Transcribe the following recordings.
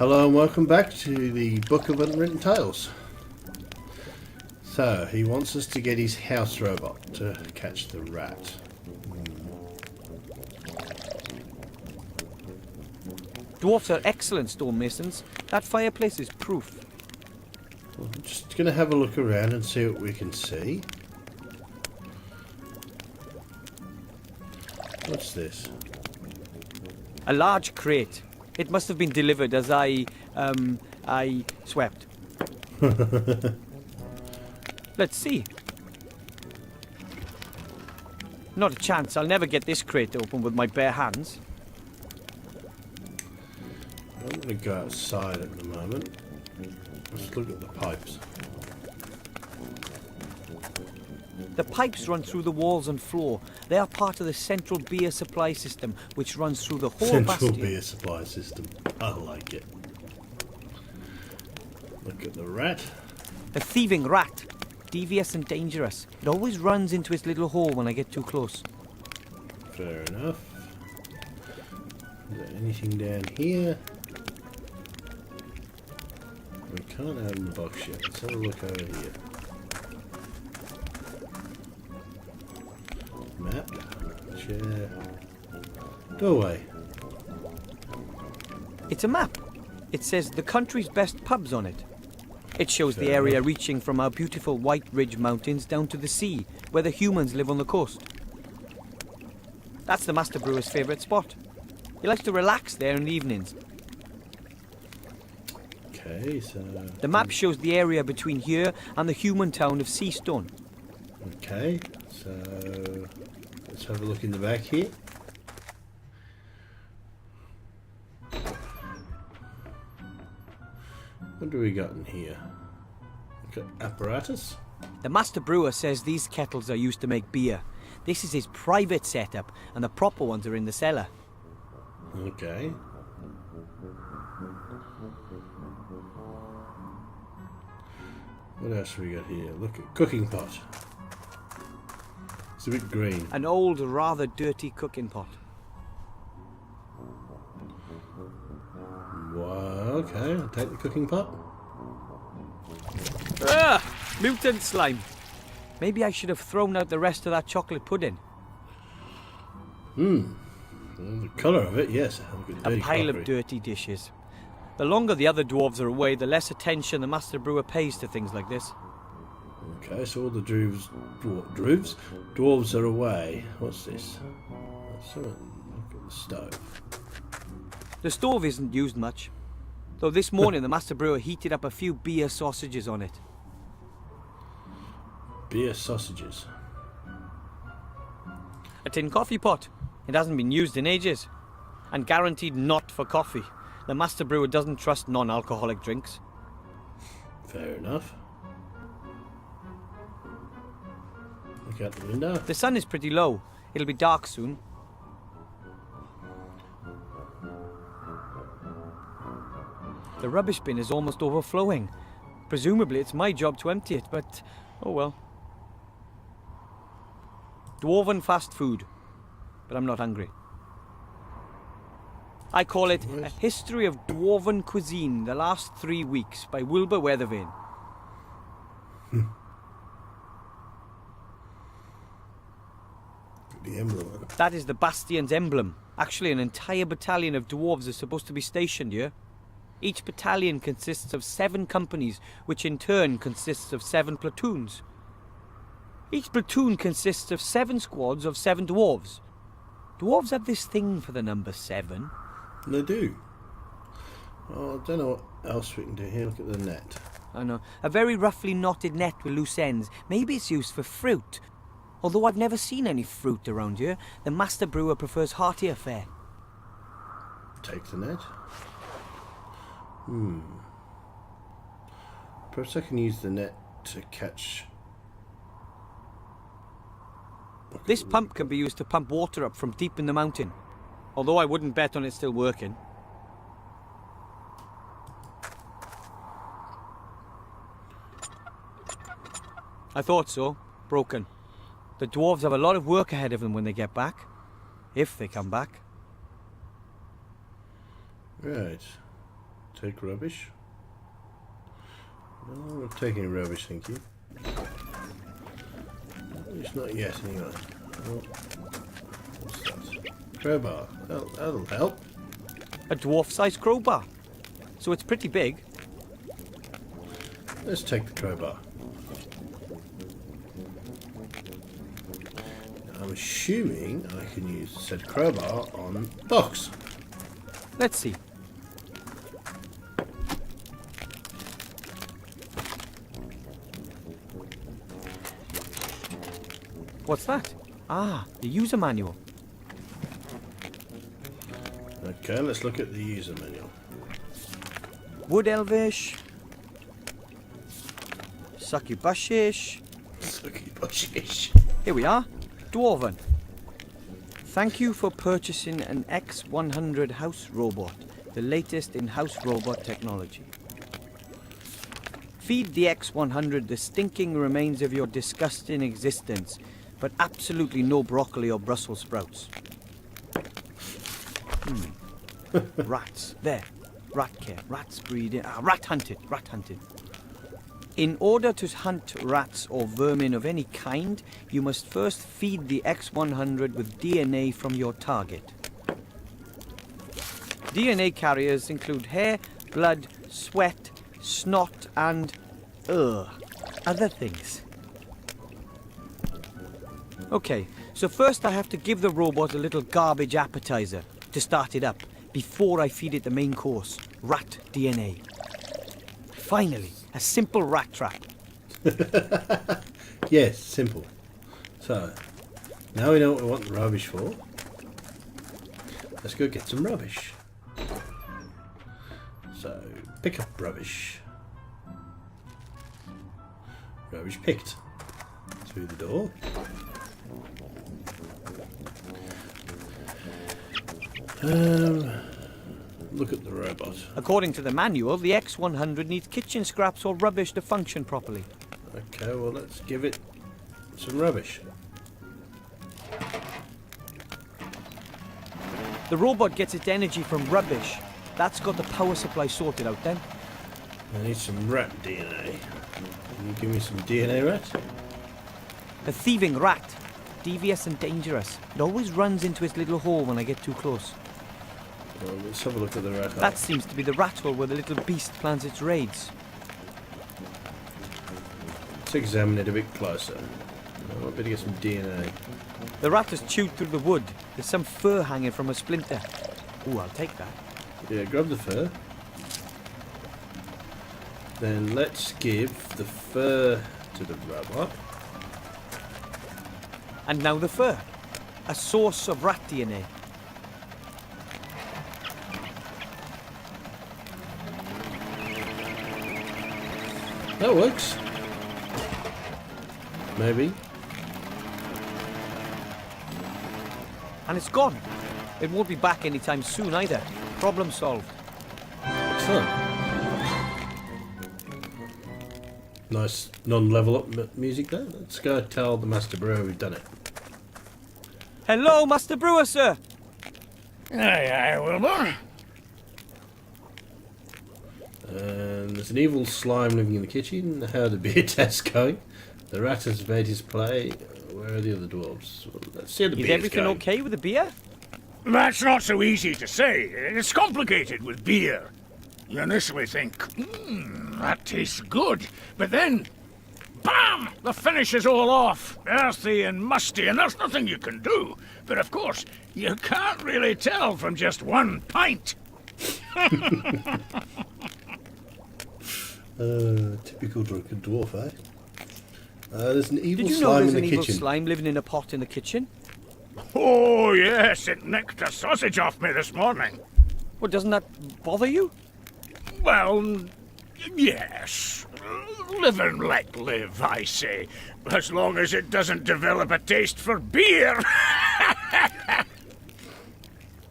Hello and welcome back to the Book of Unwritten Tales. So, he wants us to get his house robot to catch the rat. Dwarfs are excellent stonemasons. That fireplace is proof. Well, I'm just going to have a look around and see what we can see. What's this? A large crate. It must have been delivered as I swept. Let's see. Not a chance. I'll never get this crate open with my bare hands. I'm going to go outside at the moment. Let's look at the pipes. The pipes run through the walls and floor. They are part of the central beer supply system, which runs through the whole Central bastion. beer supply system. I like it. Look at the rat. A thieving rat. Devious and dangerous. It always runs into its little hole when I get too close. Fair enough. Is there anything down here? We can't open the box yet. Let's have a look over here. Map. Chair. Doorway. It's a map. It says the country's best pubs on it. It shows the Fair area enough. reaching from our beautiful White Ridge Mountains down to the sea, where the humans live on the coast. That's the Master Brewer's favourite spot. He likes to relax there in the evenings. Okay, so... The map shows the area between here and the human town of Seastone. Okay, so... Let's have a look in the back here. What do we got in here? We've got apparatus. The Master Brewer says these kettles are used to make beer. This is his private setup, and the proper ones are in the cellar. Okay. What else have we got here? Look at cooking pot. It's a bit green. An old, rather dirty cooking pot. Wow, okay, I'll take the cooking pot. Ah! Mutant slime! Maybe I should have thrown out the rest of that chocolate pudding. Well, the colour of it, yes. Look at A dirty pile crockery. of dirty dishes. The longer the other dwarves are away, the less attention the Master Brewer pays to things like this. Okay, so all the dwarves are away. What's this? So, look at the stove. The stove isn't used much, though this morning the Master Brewer heated up a few beer sausages on it. Beer sausages. A tin coffee pot. It hasn't been used in ages. And guaranteed not for coffee. The Master Brewer doesn't trust non-alcoholic drinks. Fair enough. Look out the window. The sun is pretty low. It'll be dark soon. The rubbish bin is almost overflowing. Presumably it's my job to empty it, but oh well. Dwarven fast food. But I'm not hungry. I call it A History of Dwarven Cuisine, the Last 3 Weeks by Wilbur Weathervane. The emblem. That is the Bastion's emblem. Actually, an entire battalion of dwarves is supposed to be stationed here. Each battalion consists of 7 companies, which in turn consists of 7 platoons. Each platoon consists of 7 squads of 7 dwarves. Dwarves have this thing for the number 7. They do. Oh, I don't know what else we can do here. Look at the net. I know. A very roughly knotted net with loose ends. Maybe it's used for fruit. Although I've never seen any fruit around here, the Master Brewer prefers heartier fare. Take the net. Perhaps I can use the net to catch... This pump can be used to pump water up from deep in the mountain. Although I wouldn't bet on it still working. I thought so. Broken. The dwarves have a lot of work ahead of them when they get back. If they come back. Right. Take rubbish. No, we're taking rubbish, thank you. It's not yet, anyway. Oh, what's that? Crowbar. That'll help. A dwarf-sized crowbar. So it's pretty big. Let's take the crowbar. I'm assuming I can use said crowbar on box. Let's see. What's that? Ah, the user manual. Okay, let's look at the user manual. Wood elvish. Succubushish. Succubushish. Here we are. Dwarven. Thank you for purchasing an X100 house robot, the latest in house robot technology. Feed the X100 the stinking remains of your disgusting existence, but absolutely no broccoli or Brussels sprouts. Rats. There. Rat care. Rats breeding. Rat hunted. Rat hunted. In order to hunt rats or vermin of any kind, you must first feed the X100 with DNA from your target. DNA carriers include hair, blood, sweat, snot, and other things. Okay, so first I have to give the robot a little garbage appetizer to start it up before I feed it the main course, rat DNA. Finally, a simple rat trap. Yes, simple. So, now we know what we want the rubbish for. Let's go get some rubbish. So, pick up rubbish. Rubbish picked. Through the door. Look at the robot. According to the manual, the X100 needs kitchen scraps or rubbish to function properly. Okay, well let's give it some rubbish. The robot gets its energy from rubbish. That's got the power supply sorted out then. I need some rat DNA. Can you give me some DNA, rat? A thieving rat. Devious and dangerous. It always runs into its little hole when I get too close. Well, let's have a look at the rat hole. That seems to be the rat hole where the little beast plans its raids. Let's examine it a bit closer. I might better get some DNA. The rat has chewed through the wood. There's some fur hanging from a splinter. Ooh, I'll take that. Yeah, grab the fur. Then let's give the fur to the robot. And now the fur. A source of rat DNA. That works. Maybe. And it's gone. It won't be back anytime soon either. Problem solved. Excellent. Nice non-level up music there. Let's go tell the Master Brewer we've done it. Hello, Master Brewer, sir. Aye, Wilbur. And there's an evil slime living in the kitchen. How are the beer tests going? The rat has made his play. Where are the other dwarves? Well, let's see how the Is beer's everything going. okay with the beer? That's not so easy to say. It's complicated with beer. You initially think, that tastes good. But then, bam! The finish is all off. Earthy and musty, and there's nothing you can do. But of course, you can't really tell from just one pint. Typical drunken dwarf, eh? There's an evil Did you know slime there's in an the evil kitchen. slime living in a pot in the kitchen? Oh, yes, it nicked a sausage off me this morning. Well, doesn't that bother you? Well, yes. Live and let live, I say. As long as it doesn't develop a taste for beer.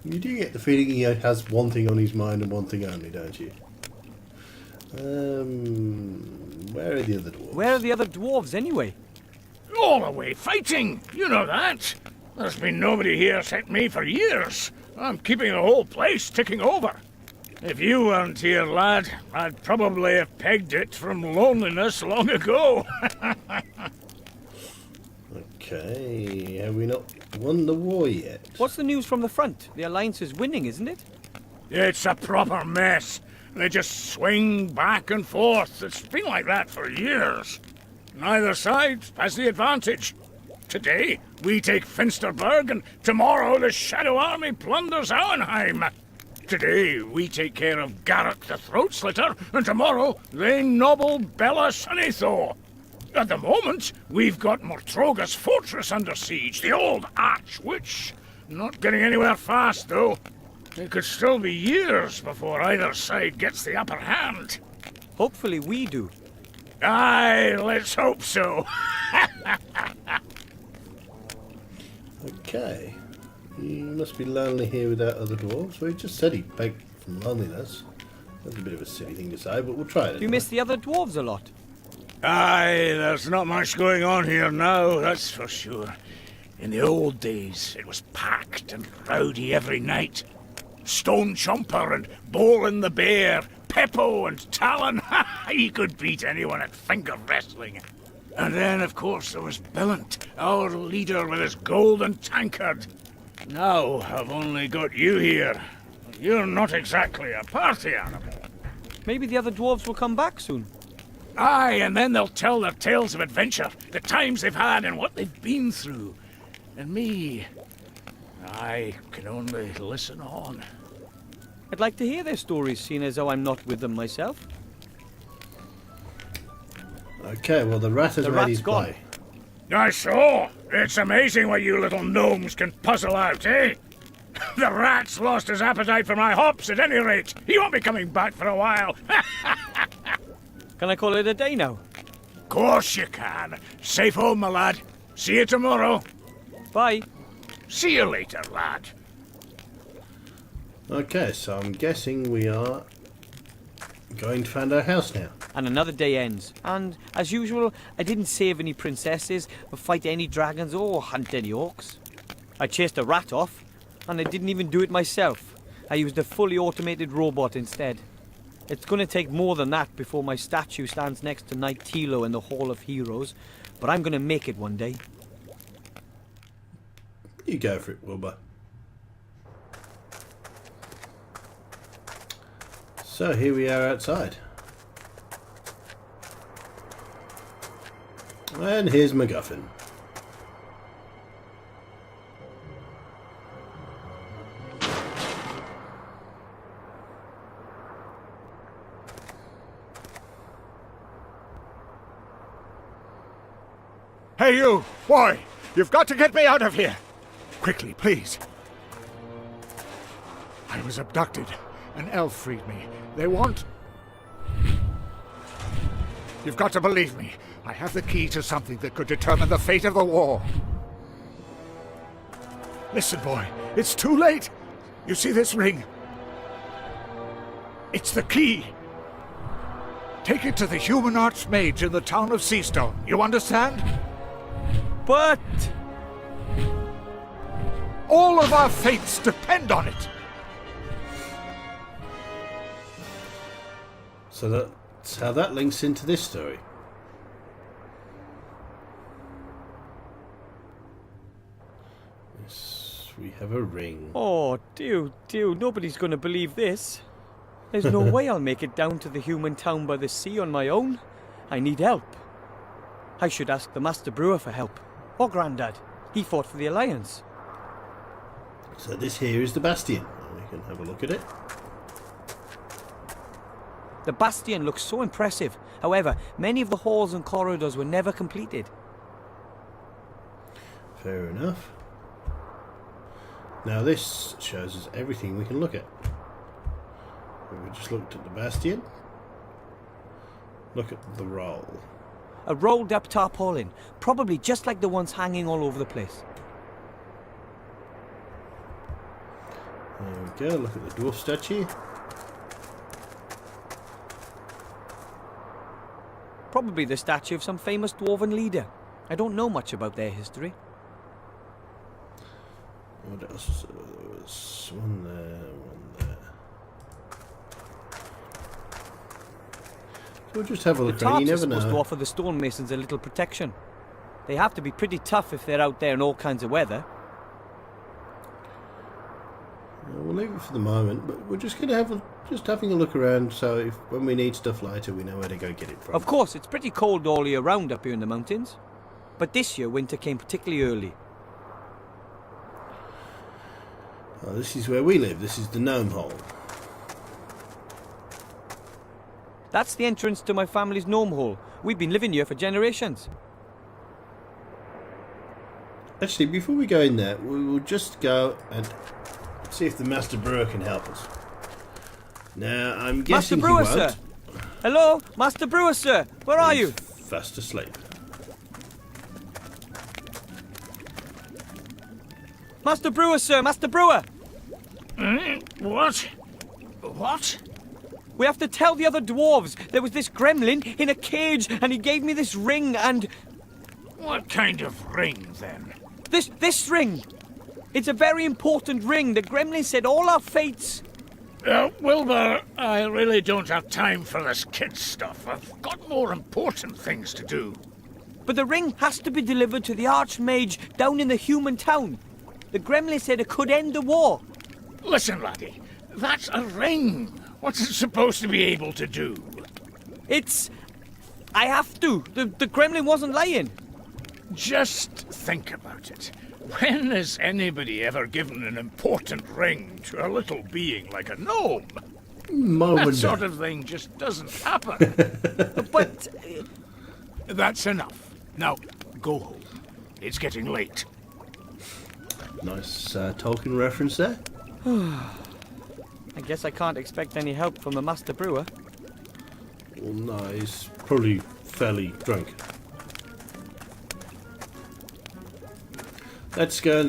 You do get the feeling he has one thing on his mind and one thing only, don't you? Where are the other dwarves? Where are the other dwarves anyway? All away fighting, you know that. There's been nobody here except me for years. I'm keeping the whole place ticking over. If you weren't here, lad, I'd probably have pegged it from loneliness long ago. Okay, have we not won the war yet? What's the news from the front? The Alliance is winning, isn't it? It's a proper mess. They just swing back and forth. It's been like that for years. Neither side has the advantage. Today, we take Finsterberg, and tomorrow the Shadow Army plunders Auenheim. Today, we take care of Garrett the Throat Slitter, and tomorrow they nobble Bella Sunnythaw. At the moment, we've got Mortroga's fortress under siege, the old Archwitch. Not getting anywhere fast, though. It could still be years before either side gets the upper hand. Hopefully we do. Aye, let's hope so. Okay. He must be lonely here without other dwarves. Well, he just said he begged from loneliness. That's a bit of a silly thing to say, but we'll try it. Do you miss the other dwarves a lot? Aye, there's not much going on here now, that's for sure. In the old days, it was packed and rowdy every night. Stone Chomper and Bolin the Bear, Peppo and Talon. He could beat anyone at finger wrestling. And then, of course, there was Billant, our leader with his golden tankard. Now I've only got you here. You're not exactly a party animal. Maybe the other dwarves will come back soon. Aye, and then they'll tell their tales of adventure, the times they've had and what they've been through. And me, I can only listen on. I'd like to hear their stories, seeing as how I'm not with them myself. Okay, well, the rat has The made rat's his gone. play. I saw. It's amazing what you little gnomes can puzzle out, eh? The rat's lost his appetite for my hops at any rate. He won't be coming back for a while. Can I call it a day now? Course you can. Safe home, my lad. See you tomorrow. Bye. See you later, lad. Okay, so I'm guessing we are going to find our house now. And another day ends. And, as usual, I didn't save any princesses, or fight any dragons, or hunt any orcs. I chased a rat off, and I didn't even do it myself. I used a fully automated robot instead. It's going to take more than that before my statue stands next to Knight Tilo in the Hall of Heroes, but I'm going to make it one day. You go for it, Wilbur. So here we are outside. And here's MacGuffin. Hey, you! Boy! You've got to get me out of here! Quickly, please. I was abducted. An elf freed me. They want... You've got to believe me. I have the key to something that could determine the fate of the war. Listen, boy. It's too late. You see this ring? It's the key. Take it to the human archmage in the town of Seastone. You understand? But... all of our fates depend on it. So that's how that links into this story. Yes, we have a ring. Oh, dear, nobody's going to believe this. There's no way I'll make it down to the human town by the sea on my own. I need help. I should ask the Master Brewer for help. Or Grandad. He fought for the Alliance. So this here is the Bastion. We can have a look at it. The Bastion looks so impressive. However, many of the halls and corridors were never completed. Fair enough. Now this shows us everything we can look at. We just looked at the Bastion. Look at the roll. A rolled up tarpaulin, probably just like the ones hanging all over the place. There we go, look at the dwarf statue. Probably the statue of some famous dwarven leader. I don't know much about their history. What else? There was one there, one there. We'll just have a The look around. You tarps are never supposed to know. offer the stonemasons a little protection. They have to be pretty tough if they're out there in all kinds of weather. We'll leave it for the moment, but we're just gonna having a look around. So if when we need stuff later, we know where to go get it from. Of course, it's pretty cold all year round up here in the mountains. But this year, winter came particularly early. Oh, this is where we live. This is the gnome hole. That's the entrance to my family's gnome hole. We've been living here for generations. Actually, before we go in there, we will just go and see if the Master Brewer can help us. Now, I'm Master guessing Brewer, he won't. sir! Hello? Master Brewer, sir! Where are He's you? fast asleep. Master Brewer, sir! Master Brewer! What? What? We have to tell the other dwarves. There was this gremlin in a cage and he gave me this ring and... What kind of ring, then? This ring! It's a very important ring. The gremlin said all our fates... Wilbur, I really don't have time for this kid stuff. I've got more important things to do. But the ring has to be delivered to the Archmage down in the human town. The gremlin said it could end the war. Listen, laddie, that's a ring. What's it supposed to be able to do? It's... I have to. The gremlin wasn't lying. Just think about it. When has anybody ever given an important ring to a little being like a gnome? That sort of thing just doesn't happen. But... That's enough. Now, go home. It's getting late. Nice Tolkien reference there. I guess I can't expect any help from the Master Brewer. Well, no, he's probably fairly drunk. Let's go and